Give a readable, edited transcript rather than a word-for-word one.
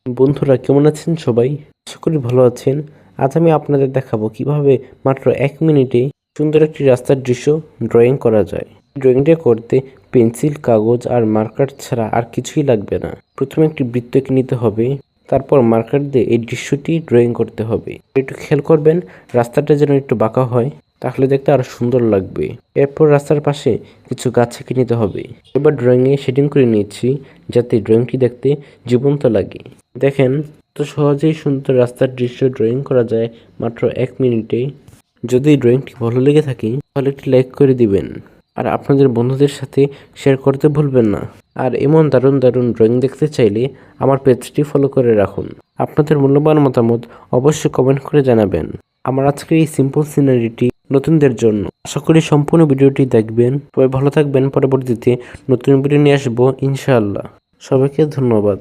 বন্ধুরা কেমন আছেন সবাই? আশা করি ভালো আছেন। আজ আমি আপনাদের দেখাবো কিভাবে মাত্র 1 মিনিটে সুন্দর একটি রাস্তার দৃশ্য ড্রয়িং করা যায়। ড্রয়িংটা করতে পেন্সিল, কাগজ আর মার্কার ছাড়া আর কিছুই লাগবে না। প্রথমে একটি বৃত্ত এঁকে নিতে হবে, তারপর মার্কার দিয়ে এই দৃশ্যটি ড্রয়িং করতে হবে। একটু খেয়াল করবেন রাস্তাটা যেন একটু বাঁকা হয়, তাহলে দেখতে আরো সুন্দর লাগবে। এরপর রাস্তার পাশে কিছু গাছ এঁকে নিতে হবে। এবার ড্রয়িংয়ে শেডিং করে নিচ্ছি যাতে ড্রয়িংটি দেখতে জীবন্ত লাগে। দেখেন তো সহজেই সুন্দর রাস্তার দৃশ্য ড্রয়িং করা যায় মাত্র 1 মিনিটে। যদি ড্রয়িংটি ভালো লেগে থাকে তাহলে একটি লাইক করে দিবেন আর আপনাদের বন্ধুদের সাথে শেয়ার করতে ভুলবেন না। আর এমন দারুণ দারুণ ড্রয়িং দেখতে চাইলে আমার পেজটি ফলো করে রাখুন। আপনাদের মূল্যবান মতামত অবশ্যই কমেন্ট করে জানাবেন। আমার আজকের এই সিম্পল সিনারিটি নতুনদের জন্য। আশা করি সম্পূর্ণ ভিডিওটি দেখবেন। সবাই ভালো থাকবেন। পরবর্তীতে নতুন ভিডিও নিয়ে আসবো ইনশাআল্লাহ। সবাইকে ধন্যবাদ।